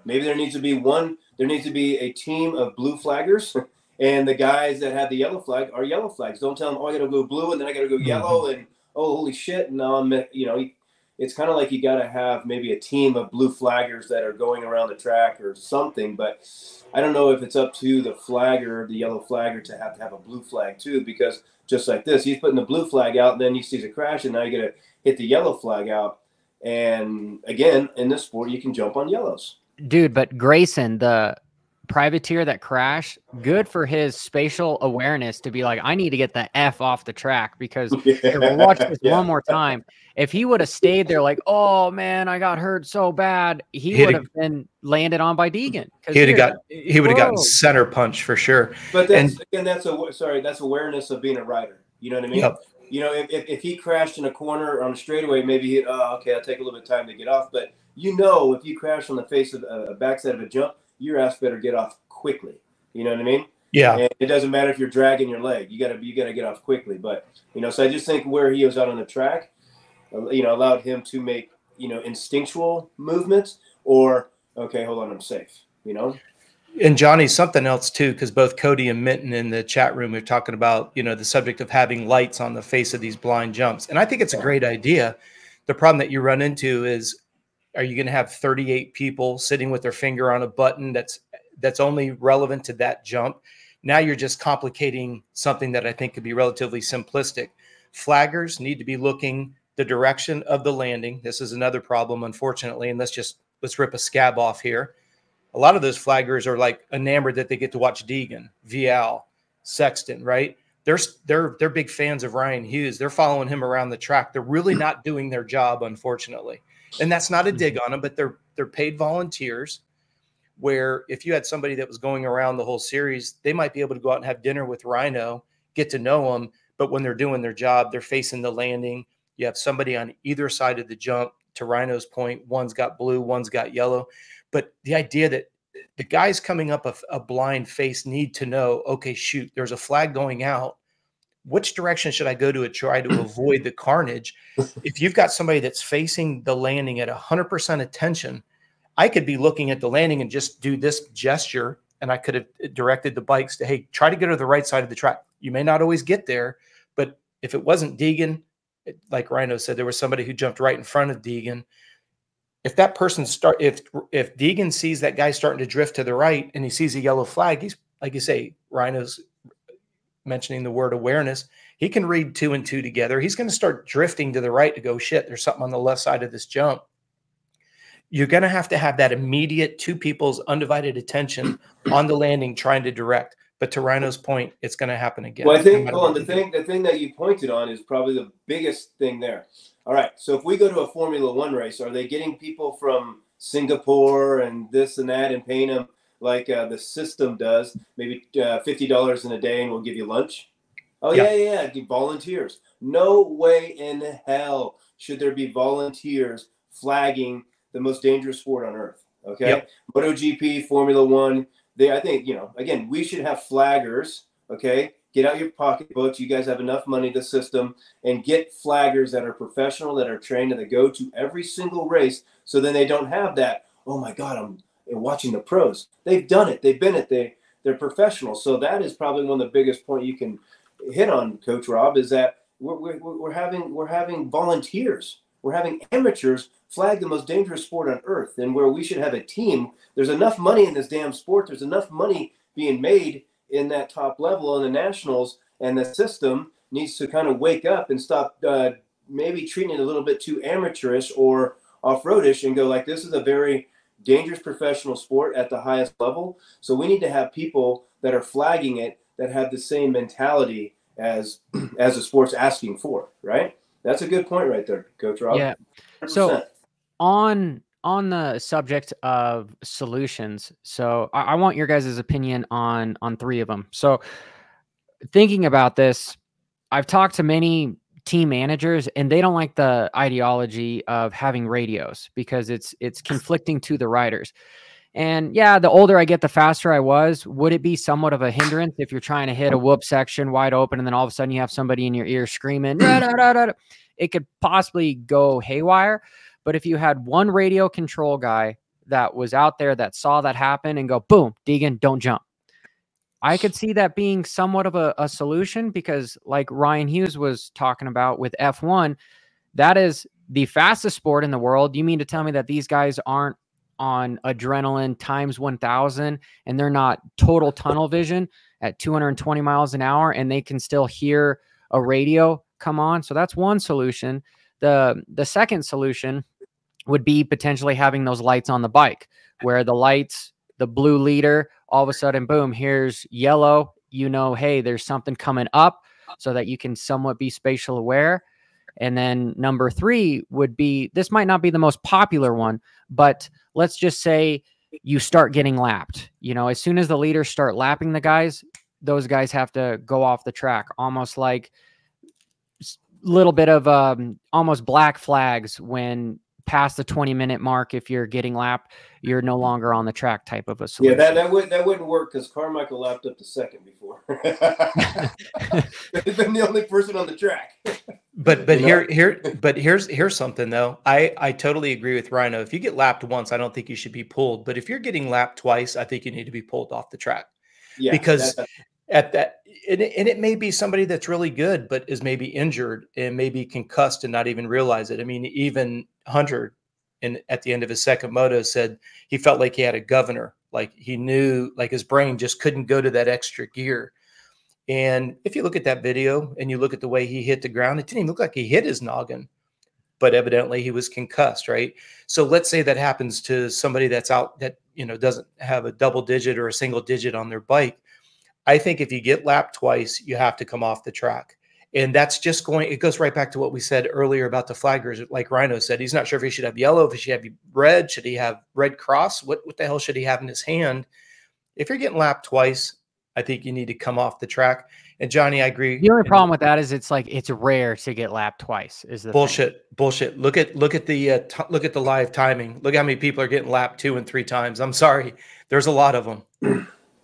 Maybe there needs to be one. There needs to be a team of blue flaggers, and the guys that have the yellow flag are yellow flags. Don't tell them, oh, I got to go blue, and then I got to go yellow, and oh, holy shit! And now it's kind of like you got to have maybe a team of blue flaggers that are going around the track or something. But I don't know if it's up to the flagger, the yellow flagger, to have a blue flag too, because just like this, he's putting the blue flag out, and then he sees a crash, and now you got to hit the yellow flag out. And again, in this sport, you can jump on yellows. Dude, but Grayson, the privateer that crashed, good for his spatial awareness to be like, I need to get the F off the track, because here, we'll watch this one more time. If he would have stayed there like, oh man, I got hurt so bad, he would have been landed on by Deegan. He would have gotten center punch for sure. But that's awareness of being a rider. You know what I mean? Yep. You know, if he crashed in a corner on a straightaway, maybe okay, I'll take a little bit of time to get off. But if you crash on the face of a backside of a jump, your ass better get off quickly. You know what I mean? Yeah. And it doesn't matter if you're dragging your leg. You gotta get off quickly. But so I just think where he was out on the track, allowed him to make instinctual movements, or okay, hold on, I'm safe. And Johnny, something else too, because both Cody and Minton in the chat room are talking about, the subject of having lights on the face of these blind jumps. And I think it's a great idea. The problem that you run into is, are you going to have 38 people sitting with their finger on a button that's only relevant to that jump? Now you're just complicating something that I think could be relatively simplistic. Flaggers need to be looking the direction of the landing. This is another problem, unfortunately. And let's rip a scab off here. A lot of those flaggers are like enamored that they get to watch Deegan, Vialle, Sexton, right? They're big fans of Hughes. They're following him around the track. They're really not doing their job, unfortunately. And that's not a dig on them, but they're paid volunteers, where if you had somebody that was going around the whole series, they might be able to go out and have dinner with Ryno, get to know them. But when they're doing their job, they're facing the landing. You have somebody on either side of the jump. To Ryno's point, one's got blue, one's got yellow. But the idea that the guys coming up a blind face need to know, okay, shoot, there's a flag going out. Which direction should I go to try to avoid the carnage? If you've got somebody that's facing the landing at 100% attention, I could be looking at the landing and just do this gesture, and I could have directed the bikes to, hey, try to get to the right side of the track. You may not always get there, but if it wasn't Deegan, like Ryno said, there was somebody who jumped right in front of Deegan. If that person if Deegan sees that guy starting to drift to the right and he sees a yellow flag, he's, like you say, Ryno's mentioning the word awareness. He can read 2 and 2 together. He's going to start drifting to the right to go, shit, there's something on the left side of this jump. You're going to have that immediate 2 people's undivided attention on the landing trying to direct. But to Ryno's point, it's going to happen again. Well, I think, the thing that you pointed on is probably the biggest thing there. All right, so if we go to a Formula One race, are they getting people from Singapore and this and that and paying them like the system does, maybe $50 in a day, and we'll give you lunch? Oh, yeah, volunteers. No way in hell should there be volunteers flagging the most dangerous sport on earth, okay? Yep. MotoGP, Formula One, I think, again, we should have flaggers, okay? Get out your pocketbooks. You guys have enough money to system, and get flaggers that are professional, that are trained, and that go to every single race, so then they don't have that, oh my God, I'm watching the pros. They've done it. They've been it. They're professionals. So that is probably one of the biggest points you can hit on, Coach Rob, is that we're having volunteers. We're having amateurs flag the most dangerous sport on earth, and where we should have a team. There's enough money in this damn sport. There's enough money being made in that top level in the nationals, and the system needs to kind of wake up and stop maybe treating it a little bit too amateurish or off-roadish, and go like, this is a very dangerous professional sport at the highest level. So we need to have people that are flagging it that have the same mentality as the sport's asking for, right? That's a good point right there, Coach Rob. Yeah. 100%. So on the subject of solutions, so I want your guys' opinion on 3 of them. So thinking about this, I've talked to many team managers, and they don't like the ideology of having radios because it's conflicting to the riders. And yeah, the older I get, the faster I was. Would it be somewhat of a hindrance if you're trying to hit a whoop section wide open, and then all of a sudden you have somebody in your ear screaming, da, da, da, da, da. It could possibly go haywire. But if you had one radio control guy that was out there that saw that happen and go, boom, Deegan, don't jump. I could see that being somewhat of a solution, because like Ryan Hughes was talking about with F1, that is the fastest sport in the world. You mean to tell me that these guys aren't on adrenaline times 1,000 and they're not total tunnel vision at 220 miles an hour and they can still hear a radio come on? So that's one solution. The second solution would be potentially having those lights on the bike, where the lights, the blue leader, all of a sudden, boom, here's yellow, you know, hey, there's something coming up, so that you can somewhat be spatial aware. And then number 3 would be, this might not be the most popular one, but let's just say you start getting lapped. You know, as soon as the leaders start lapping the guys, those guys have to go off the track, almost like little bit of almost black flags when past the 20-minute mark. If you're getting lapped, you're no longer on the track type of a solution. Yeah, that wouldn't work, because Carmichael lapped up to second before. He's been the only person on the track. But here's something though. I totally agree with Ryno. If you get lapped once, I don't think you should be pulled. But if you're getting lapped twice, I think you need to be pulled off the track. Yeah, because at that, and it may be somebody that's really good, but is maybe injured and maybe concussed and not even realize it. I mean, even Hunter, at the end of his second moto, said he felt like he had a governor, like he knew, like his brain just couldn't go to that extra gear. And if you look at that video and you look at the way he hit the ground, it didn't even look like he hit his noggin, but evidently he was concussed, right? So let's say that happens to somebody that's out that, you know, doesn't have a double digit or a single digit on their bike. I think if you get lapped twice, you have to come off the track. And that's just going, it goes right back to what we said earlier about the flaggers. Like Ryno said, he's not sure if he should have yellow, if he should have red, should he have red cross? What the hell should he have in his hand? If you're getting lapped twice, I think you need to come off the track. And Johnny, I agree. The only problem with that is it's like, it's rare to get lapped twice. Is the bullshit. Look at the live timing. Look how many people are getting lapped 2 and 3 times. I'm sorry, there's a lot of them.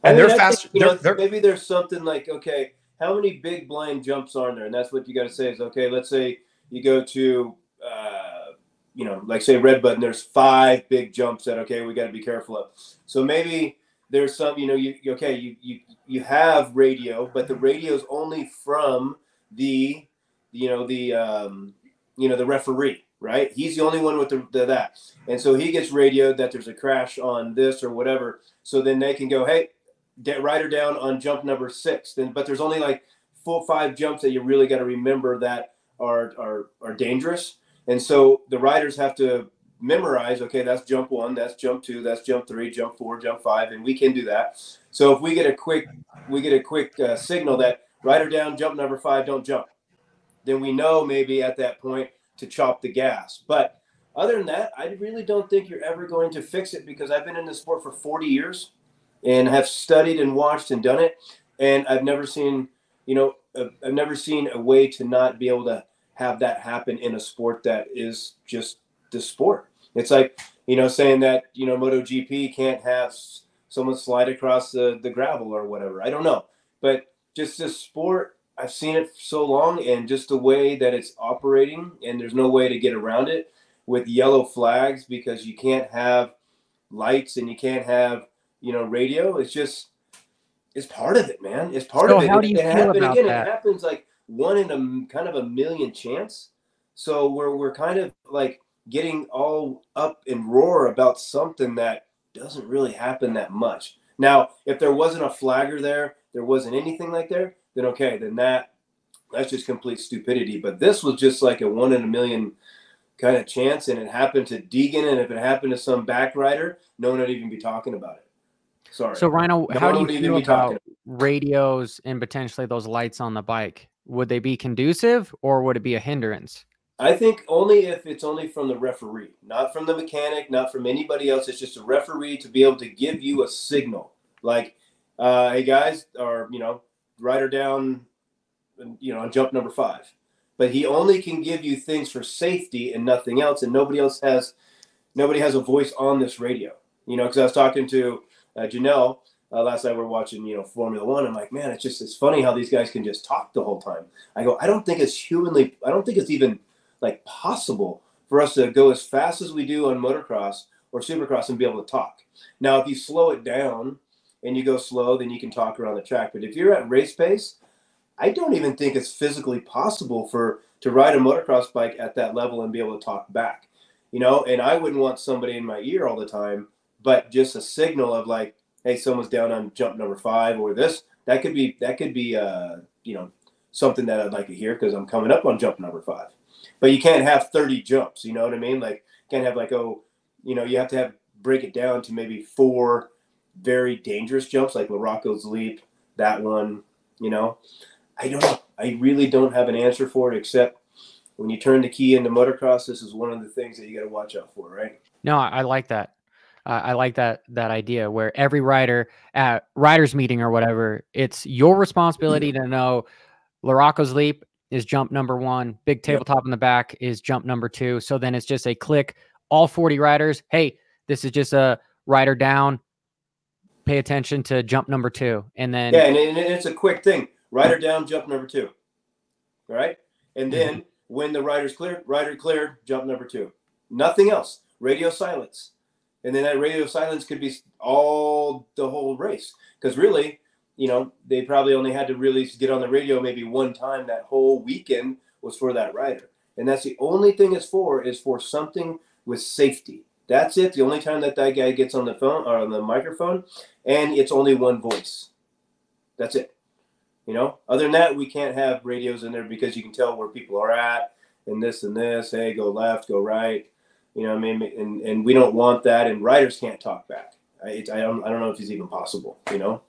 And they're faster. Maybe there's something like, okay, how many big blind jumps are there? And that's what you got to say is, okay, let's say you go to, you know, like say Red Button, there's 5 big jumps that, okay, we got to be careful of. So maybe there's some, you know, you have radio, but the radio is only from the referee, right? He's the only one with that. And so he gets radioed that there's a crash on this or whatever. So then they can go, hey, rider down on jump number 6. Then, but there's only like 4 or 5 jumps that you really got to remember that are dangerous. And so the riders have to memorize, okay, that's jump 1, that's jump 2, that's jump 3, jump 4, jump 5, and we can do that. So if we get a quick signal that rider down, jump number 5, don't jump, then we know maybe at that point to chop the gas. But other than that, I really don't think you're ever going to fix it, because I've been in this sport for 40 years and have studied and watched and done it, and I've never seen, I've never seen a way to not be able to have that happen in a sport that is just the sport. It's like, saying that, MotoGP can't have someone slide across the gravel or whatever. I don't know. But just this sport, I've seen it so long, and just the way that it's operating, and there's no way to get around it with yellow flags, because you can't have lights and you can't have, radio. It's part of it, man. It's part of it. How do you feel about that? It happens like 1 in a kind of a million chance. So we're kind of like getting all up and roar about something that doesn't really happen that much. Now, if there wasn't a flagger there wasn't anything like there, then okay, then that's just complete stupidity. But this was just like a 1 in a million kind of chance, and it happened to Deegan, and if it happened to some back rider, no one would even be talking about it. Sorry. So Ryno, how do you feel about radios and potentially those lights on the bike? Would they be conducive, or would it be a hindrance? I think only if it's only from the referee, not from the mechanic, not from anybody else. It's just a referee to be able to give you a signal, like, hey guys, or rider down, on jump number 5. But he only can give you things for safety and nothing else, and nobody has a voice on this radio. Because I was talking to Janelle last night. We were watching Formula One. I'm like, man, it's funny how these guys can just talk the whole time. I go, I don't think it's even like possible for us to go as fast as we do on motocross or supercross and be able to talk. Now, if you slow it down and you go slow, then you can talk around the track. But if you're at race pace, I don't even think it's physically possible to ride a motocross bike at that level and be able to talk back, you know. And I wouldn't want somebody in my ear all the time, but just a signal of like, hey, someone's down on jump number 5 or this. That could be you know, something that I'd like to hear because I'm coming up on jump number 5. But you can't have 30 jumps, you know what I mean? Like, you can't have like, oh, you know, you have to break it down to maybe 4 very dangerous jumps, like Larocco's Leap, that one, you know. I don't know. I really don't have an answer for it, except when you turn the key into motocross, this is one of the things that you got to watch out for, right? No, I like that. I like that idea where every rider at riders meeting or whatever, it's your responsibility to know Larocco's Leap is jump number 1, big tabletop in the back is jump number 2. So then it's just a click, all 40 riders. Hey, this is just a rider down. Pay attention to jump number 2. And then and it's a quick thing. Rider down, jump number 2. All right. And then when the rider's clear, rider cleared, jump number 2. Nothing else. Radio silence. And then that radio silence could be all the whole race. Because really, you know, they probably only had to really get on the radio maybe one time that whole weekend was for that rider. And that's the only thing it's for, is for something with safety. That's it. The only time that guy gets on the phone or on the microphone, and it's only one voice. That's it. You know, other than that, we can't have radios in there because you can tell where people are at and this and this. Hey, go left, go right. You know what I mean? And we don't want that. And riders can't talk back. I don't know if it's even possible, you know?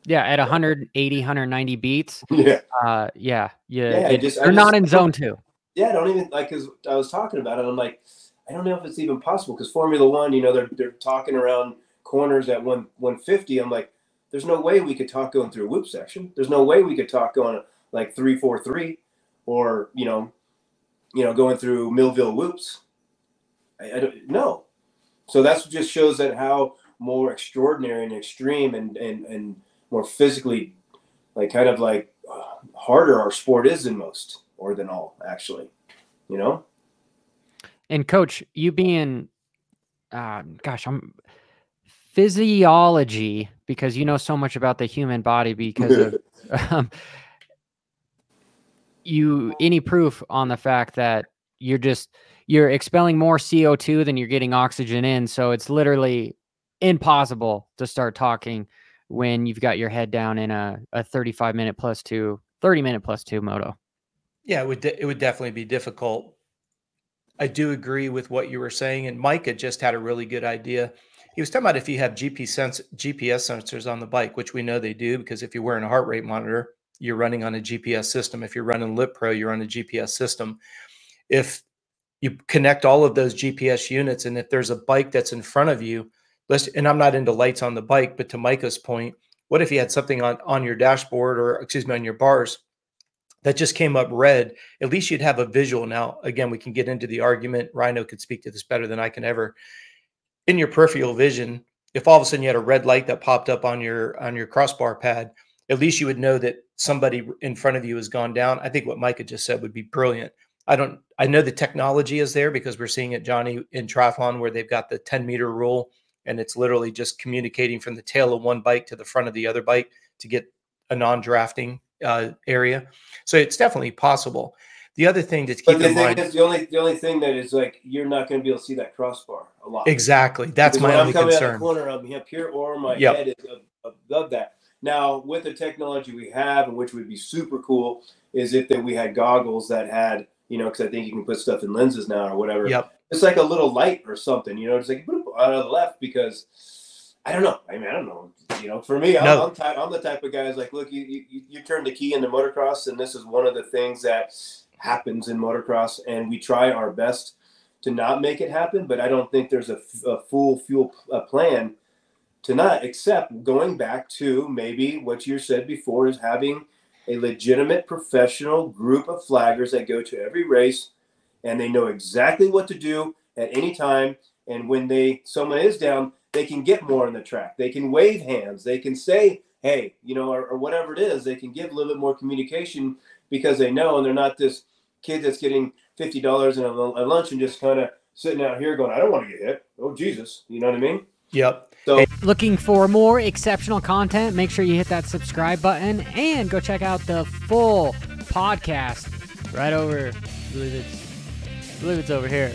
Yeah, at 180, 190 beats. Yeah. You're not in zone 2. Yeah, I don't even, like, because I was talking about it. I'm like, I don't know if it's even possible because Formula One, you know, they're talking around corners at 150. I'm like, there's no way we could talk going through a whoop section. There's no way we could talk going like 3-4-3 or, you know, going through Millville whoops. I don't know. So that just shows that how more extraordinary and extreme and more physically, like kind of like harder our sport is than most, or than all, actually, you know? And coach, you being, I'm physiology, because you know so much about the human body because of any proof on the fact that you're expelling more CO2 than you're getting oxygen in. So it's literally impossible to start talking when you've got your head down in a 30-minute plus 2 moto. Yeah, it would definitely be difficult. I do agree with what you were saying. And Micah just had a really good idea. He was talking about if you have GPS sensors on the bike, which we know they do, because if you're wearing a heart rate monitor, you're running on a GPS system. If you're running Lip Pro, you're on a GPS system. If you connect all of those GPS units, and if there's a bike that's in front of you, and I'm not into lights on the bike, but to Micah's point, what if you had something on your dashboard, or excuse me, on your bars that just came up red? At least you'd have a visual. Now, again, we can get into the argument. Ryno could speak to this better than I can ever. In your peripheral vision, if all of a sudden you had a red light that popped up on your crossbar pad, at least you would know that somebody in front of you has gone down. I think what Micah just said would be brilliant. I know the technology is there because we're seeing it, Johnny, in triathlon, where they've got the 10-meter rule, and it's literally just communicating from the tail of one bike to the front of the other bike to get a non-drafting area. So it's definitely possible. The other thing to keep in mind is the only thing that is like, you're not going to be able to see that crossbar a lot. Exactly. That's my only concern. When I'm coming out of the corner, I'm up here, or my head is above that. Now, with the technology we have, and which would be super cool, is if we had goggles that had, you know, because I think you can put stuff in lenses now or whatever. Yep. It's like a little light or something, you know, just like out of the left, because I don't know. I mean, I don't know. You know, for me, I'm the type of guy who's like, look, you turn the key into motocross, and this is one of the things that happens in motocross, and we try our best to not make it happen, but I don't think there's a full plan to not, except going back to maybe what you said before, is having a legitimate professional group of flaggers that go to every race, and they know exactly what to do at any time. And when someone is down, they can get more on the track. They can wave hands. They can say, hey, you know, or whatever it is. They can give a little bit more communication because they know, and they're not this kid that's getting $50 in a lunch and just kind of sitting out here going, I don't want to get hit. Oh, Jesus. You know what I mean? Yep. So Looking for more exceptional content? Make sure you hit that subscribe button and go check out the full podcast right over. I believe it's over here.